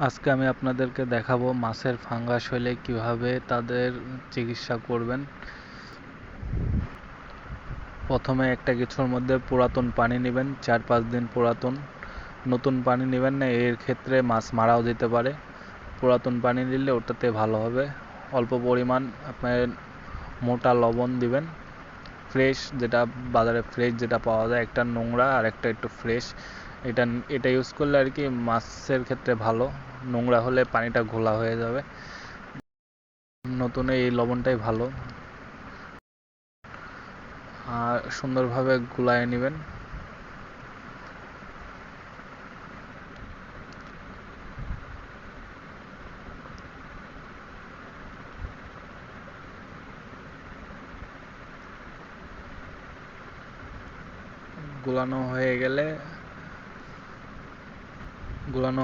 আজকে আমি আপনাদেরকে দেখাবো মাছের ফাঙ্গাস হলে কিভাবে তাদের চিকিৎসা করবেন। প্রথমে একটা কিছুর মধ্যে পুরাতন পানি নেবেন, 4-5 দিন পুরাতন। নতুন পানি নেবেন না, এর ক্ষেত্রে মাছ মারাও যেতে পারে। পুরাতন পানি নিলে ওটাতে ভালো হবে। অল্প পরিমাণ আপনার মোটা লবণ দিবেন, ফ্রেশ যেটা বাজারে ফ্রেশ যেটা পাওয়া যায়, একটা নোংরা আর একটা একটু ফ্রেশ। এটা এটা ইউজ করলে আর কি মাছের ক্ষেত্রে ভালো। নোংরা হলে পানিটা ঘোলা হয়ে যাবে, নতুন এই লবণটাই ভালো। আর সুন্দরভাবে গুলায় নেবেন। গুলানো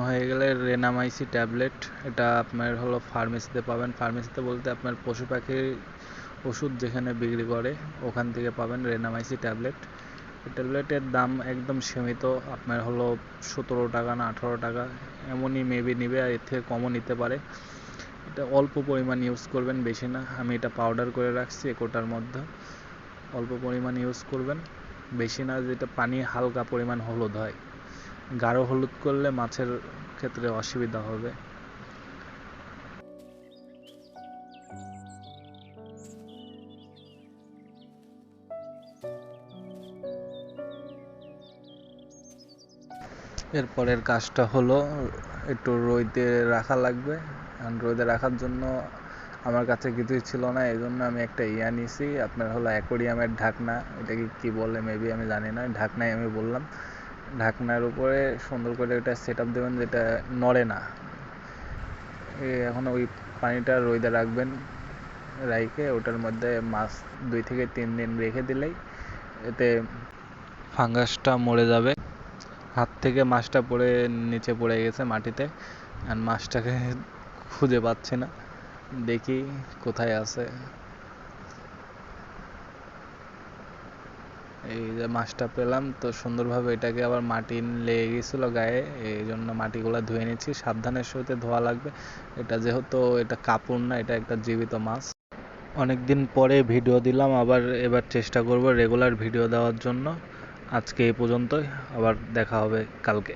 হয়ে গেলে রেনামাইসি ট্যাবলেট, এটা আপনার হলো ফার্মেসিতে পাবেন। ফার্মেসিতে বলতে আপনার পশু পাখির ওষুধ যেখানে বিক্রি করে ওখান থেকে পাবেন রেনামাইসি ট্যাবলেট। ট্যাবলেটের দাম একদম সীমিত, আপনার হলো 17 টাকা না 18 টাকা এমনই মেবি নিবে, আর এর থেকে কমও নিতে পারে। এটা অল্প পরিমাণ ইউজ করবেন, বেশি না। আমি এটা পাউডার করে রাখছি কোটার মধ্যে, অল্প পরিমাণ ইউজ করবেন, বেশি না। যেটা পানি হালকা পরিমাণ হলুদ হয়, গাঢ় হলুদ করলে মাছের ক্ষেত্রে অসুবিধা হবে। এরপরের কাজটা হলো একটু রোদে রাখা লাগবে। রোদে রাখার জন্য আমার কাছে কিছুই ছিল না, এই জন্য আমি একটা নিয়েছি, আপনার হলো অ্যাকোরিয়ামের ঢাকনা। এটাকে কি বলে মেবি আমি জানি না, ঢাকনাই আমি বললাম। ঢাকনার উপরে সুন্দর করে এটা সেট আপ দেবেন যেটা নড়ে না। এখন ওই পানিটা রোদে রাখবেন, রাইখে ওটার মধ্যে মাছ 2 থেকে 3 দিন রেখে দিলেই এতে ফাঙ্গাসটা মরে যাবে। হাত থেকে মাছটা নিচে পড়ে গেছে মাটিতে, আর মাছটাকে খুঁজে পাচ্ছি না, দেখি কোথায় আছে। এই যে মাছটা পেলাম, তো সুন্দরভাবে এটাকে আবার মাটি লেগে গেছিল গায়ে, এই জন্য মাটিগুলো ধুয়ে নিচ্ছি। সাবধানের সহিত ধোয়া লাগবে, এটা যেহেতু এটা কাপড় না, এটা একটা জীবিত মাছ। অনেকদিন পরে ভিডিও দিলাম, আবার এবার চেষ্টা করব রেগুলার ভিডিও দেওয়ার জন্য। আজকে এই পর্যন্তই, আবার দেখা হবে কালকে।